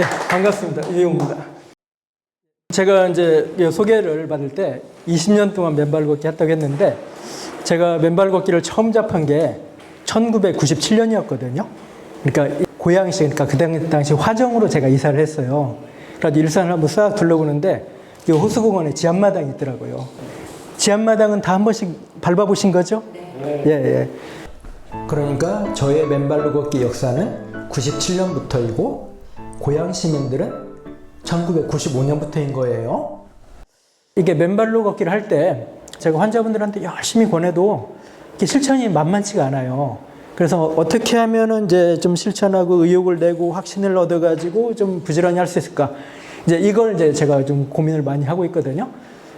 네, 반갑습니다. 이용입니다. 제가 이제 소개를 받을 때 20년 동안 맨발 걷기 했다고 했는데 제가 맨발 걷기를 처음 접한 게 1997년이었거든요. 그러니까 고양시, 그러니까 그 당시 화정으로 제가 이사를 했어요. 그래서 일산을 한번 싹 둘러보는데 이 호수공원에 지압마당이 있더라고요. 지압마당은 다 한 번씩 밟아보신 거죠? 네. 예, 예. 그러니까 저의 맨발로 걷기 역사는 97년부터이고 고양 시민들은 1995년부터인 거예요. 이게 맨발로 걷기를 할 때 제가 환자분들한테 열심히 권해도 이게 실천이 만만치가 않아요. 그래서 어떻게 하면은 이제 좀 실천하고 의욕을 내고 확신을 얻어가지고 좀 부지런히 할 수 있을까? 이제 이걸 이제 제가 좀 고민을 많이 하고 있거든요.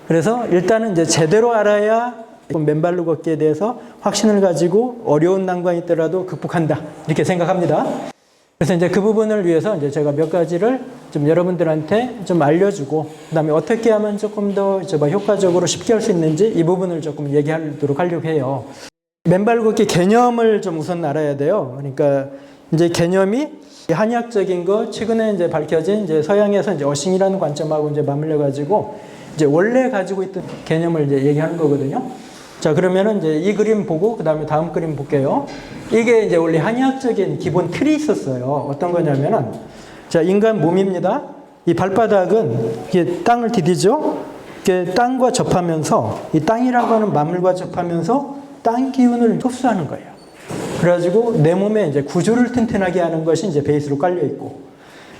그래서 일단은 이제 제대로 알아야 맨발로 걷기에 대해서 확신을 가지고 어려운 난관이 있더라도 극복한다. 이렇게 생각합니다. 그래서 이제 그 부분을 위해서 이제 제가 몇 가지를 좀 여러분들한테 좀 알려주고, 그 다음에 어떻게 하면 조금 더 효과적으로 쉽게 할 수 있는지 이 부분을 조금 얘기하도록 하려고 해요. 맨발 걷기 개념을 좀 우선 알아야 돼요. 그러니까 이제 개념이 한의학적인 거, 최근에 이제 밝혀진 이제 서양에서 이제 어싱이라는 관점하고 이제 맞물려가지고 이제 원래 가지고 있던 개념을 이제 얘기하는 거거든요. 자, 그러면은 이제 이 그림 보고 그 다음에 다음 그림 볼게요. 이게 이제 원래 한의학적인 기본 틀이 있었어요. 어떤 거냐면은, 자, 인간 몸입니다. 이 발바닥은 이게 땅을 디디죠. 이게 땅과 접하면서 이 땅이라고 하는 만물과 접하면서 땅 기운을 흡수하는 거예요. 그래가지고 내 몸의 이제 구조를 튼튼하게 하는 것이 이제 베이스로 깔려 있고,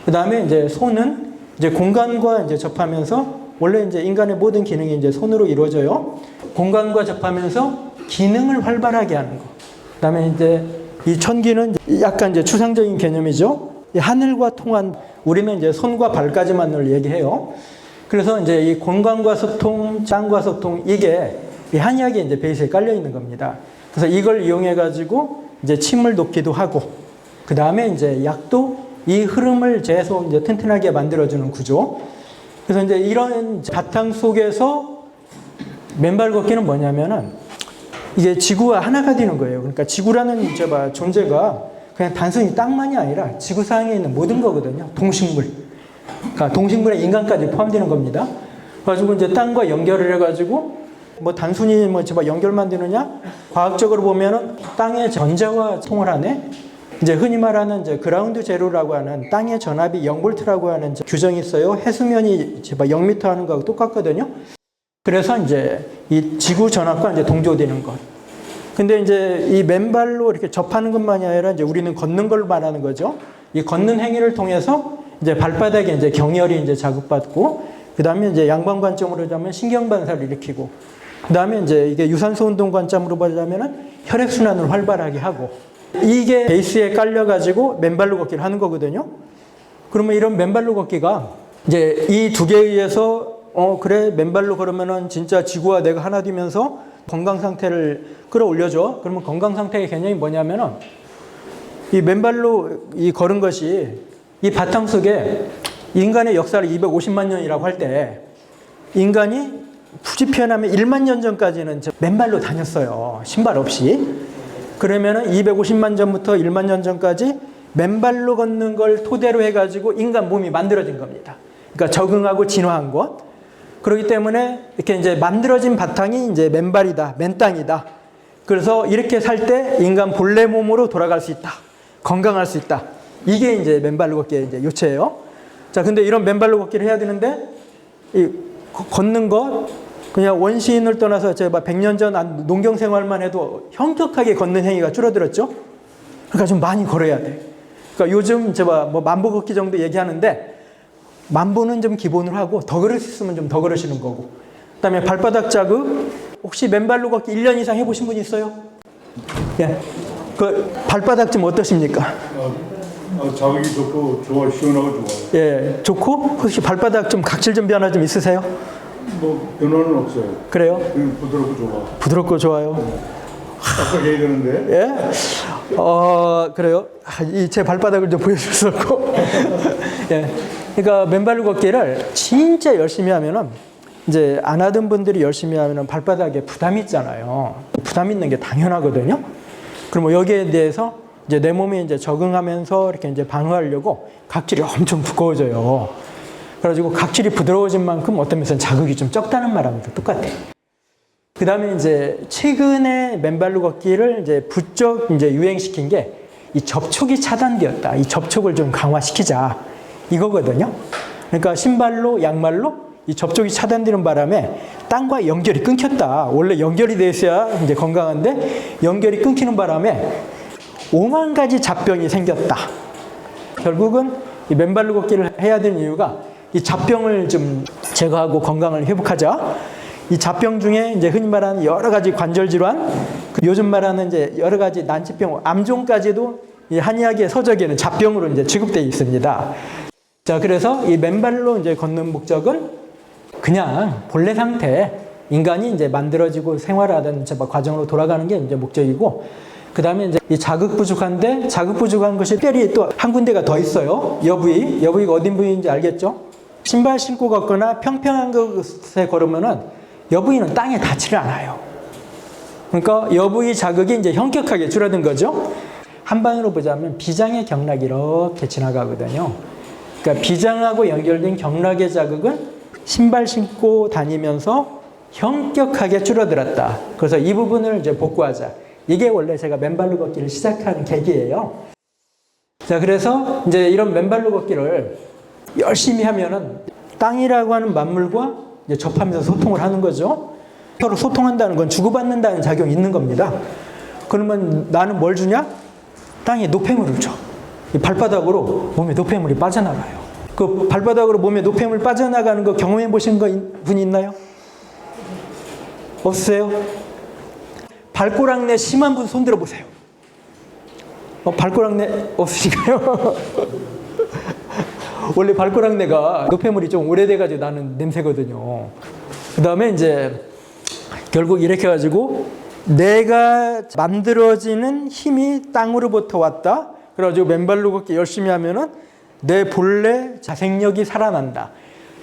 그 다음에 이제 손은 이제 공간과 이제 접하면서 원래 이제 인간의 모든 기능이 이제 손으로 이루어져요. 공간과 접하면서 기능을 활발하게 하는 거. 그 다음에 이제 이 천기는 약간 이제 추상적인 개념이죠. 이 하늘과 통한, 우리는 이제 손과 발까지만을 얘기해요. 그래서 이제 이 공간과 소통, 땅과 소통, 이게 이 한의학에 이제 베이스에 깔려 있는 겁니다. 그래서 이걸 이용해 가지고 이제 침을 놓기도 하고, 그 다음에 이제 약도 이 흐름을 계속 이제 튼튼하게 만들어주는 구조. 그래서 이제 이런 바탕 속에서 맨발 걷기는 뭐냐면은 이게 지구와 하나가 되는 거예요. 그러니까 지구라는 존재가 그냥 단순히 땅만이 아니라 지구상에 있는 모든 거거든요. 동식물. 그러니까 동식물에 인간까지 포함되는 겁니다. 그래가지고 이제 땅과 연결을 해가지고 뭐 단순히 연결만 되느냐? 과학적으로 보면은 땅의 전자와 통을하네. 이제 흔히 말하는 이제 그라운드 제로라고 하는 땅의 전압이 0볼트라고 하는 규정이 있어요. 해수면이 0m 하는 거하고 똑같거든요. 그래서 이제 이 지구 전압과 이제 동조되는 것. 근데 이제 이 맨발로 이렇게 접하는 것만이 아니라 이제 우리는 걷는 걸 말하는 거죠. 이 걷는 행위를 통해서 이제 발바닥에 이제 경혈이 이제 자극받고, 그 다음에 이제 양방 관점으로 보자면 신경 반사를 일으키고, 그 다음에 이제 이게 유산소 운동 관점으로 보자면은 혈액순환을 활발하게 하고, 이게 베이스에 깔려가지고 맨발로 걷기를 하는 거거든요. 그러면 이런 맨발로 걷기가 이제 이 두 개에 의해서 그래, 맨발로 걸으면은 진짜 지구와 내가 하나 되면서 건강 상태를 끌어올려줘. 그러면 건강 상태의 개념이 뭐냐면은 이 맨발로 이 걸은 것이 이 바탕 속에 인간의 역사를 250만 년이라고 할 때 인간이 굳이 표현하면 1만 년 전까지는 맨발로 다녔어요. 신발 없이. 그러면은 250만 전부터 1만 년 전까지 맨발로 걷는 걸 토대로 해가지고 인간 몸이 만들어진 겁니다. 그러니까 적응하고 진화한 것. 그렇기 때문에 이렇게 이제 만들어진 바탕이 이제 맨발이다, 맨땅이다. 그래서 이렇게 살 때 인간 본래 몸으로 돌아갈 수 있다. 건강할 수 있다. 이게 이제 맨발로 걷기의 이제 요체예요. 자, 근데 이런 맨발로 걷기를 해야 되는데, 이 걷는 것, 그냥 원시인을 떠나서 제가 100년 전 농경 생활만 해도 현격하게 걷는 행위가 줄어들었죠. 그러니까 좀 많이 걸어야 돼. 그러니까 요즘 제가 뭐 만보 걷기 정도 얘기하는데, 만보는 좀 기본으로 하고 더 걸을 수 있으면 좀 더 걸으시는 거고, 그 다음에 발바닥 자극. 혹시 맨발로 걷기 1년 이상 해보신 분 있어요? 예. 그 발바닥 좀 어떠십니까? 자극이 좋고 좋아, 시원하고 좋아요. 예, 좋고. 혹시 발바닥 좀 각질 좀 변화 좀 있으세요? 뭐 변화는 없어요. 그래요? 부드럽고 좋아. 부드럽고 좋아요. 아까 해야 되는데. 예? 그래요? 제 발바닥을 좀 보여줄 수 없고. 예. 그러니까 맨발로 걷기를 진짜 열심히 하면은, 이제 안 하던 분들이 열심히 하면은 발바닥에 부담이 있잖아요. 부담 있는 게 당연하거든요. 그럼 여기에 대해서 이제 내 몸이 이제 적응하면서 이렇게 이제 방어하려고 각질이 엄청 두꺼워져요. 그래가지고 각질이 부드러워진 만큼 어떤 면에서는 자극이 좀 적다는 말하고도 똑같아요. 그 다음에 이제 최근에 맨발로 걷기를 이제 부쩍 이제 유행시킨 게 이 접촉이 차단되었다. 이 접촉을 좀 강화시키자. 이거거든요. 그러니까 신발로, 양말로 이 접촉이 차단되는 바람에 땅과 연결이 끊겼다. 원래 연결이 돼 있어야 이제 건강한데 연결이 끊기는 바람에 5만 가지 잡병이 생겼다. 결국은 이 맨발로 걷기를 해야 되는 이유가 이 잡병을 좀 제거하고 건강을 회복하자. 이 잡병 중에 이제 흔히 말하는 여러 가지 관절 질환, 요즘 말하는 이제 여러 가지 난치병, 암종까지도 이 한의학의 서적에는 잡병으로 이제 취급되어 있습니다. 자, 그래서 이 맨발로 이제 걷는 목적은 그냥 본래 상태, 인간이 이제 만들어지고 생활하던 과정으로 돌아가는 게 이제 목적이고, 그 다음에 이제 이 자극 부족한데, 자극 부족한 것이 특별히 또 한 군데가 더 있어요. 여부위. 여부위가 어딘 부위인지 알겠죠? 신발 신고 걷거나 평평한 곳에 걸으면은 여부위는 땅에 닿지를 않아요. 그러니까 여부위 자극이 이제 현격하게 줄어든 거죠. 한방으로 보자면 비장의 경락이 이렇게 지나가거든요. 그러니까 비장하고 연결된 경락의 자극은 신발 신고 다니면서 현격하게 줄어들었다. 그래서 이 부분을 이제 복구하자. 이게 원래 제가 맨발로 걷기를 시작하는 계기예요. 자, 그래서 이제 이런 맨발로 걷기를 열심히 하면은 땅이라고 하는 만물과 이제 접하면서 소통을 하는 거죠. 서로 소통한다는 건 주고받는다는 작용이 있는 겁니다. 그러면 나는 뭘 주냐? 땅에 노폐물을 줘. 이 발바닥으로 몸에 노폐물이 빠져나가요. 그 발바닥으로 몸에 노폐물 빠져나가는 거 경험해 보신 분이 있나요? 없으세요? 발꼬락내 심한 분 손 들어보세요. 발꼬락내 없으신가요? 원래 발꼬락내가 노폐물이 좀 오래돼가지고 나는 냄새거든요. 그 다음에 이제 결국 이렇게 해가지고 내가 만들어지는 힘이 땅으로부터 왔다. 그래가지고 맨발로 걷기 열심히 하면은 내 본래 자생력이 살아난다.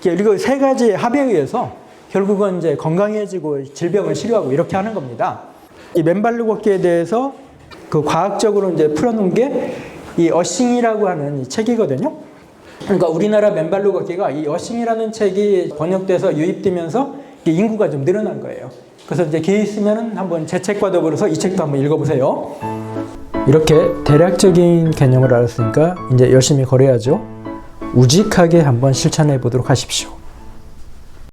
그리고 세 가지의 합에 의해서 결국은 이제 건강해지고 질병을 치료하고 이렇게 하는 겁니다. 이 맨발로 걷기에 대해서 그 과학적으로 이제 풀어놓은 게 이 어싱이라고 하는 이 책이거든요. 그러니까 우리나라 맨발로 걷기가 이 어싱이라는 책이 번역돼서 유입되면서 인구가 좀 늘어난 거예요. 그래서 이제 기회 있으면 한번 제 책과 더불어서 이 책도 한번 읽어보세요. 이렇게 대략적인 개념을 알았으니까 이제 열심히 걸어야죠. 우직하게 한번 실천해 보도록 하십시오.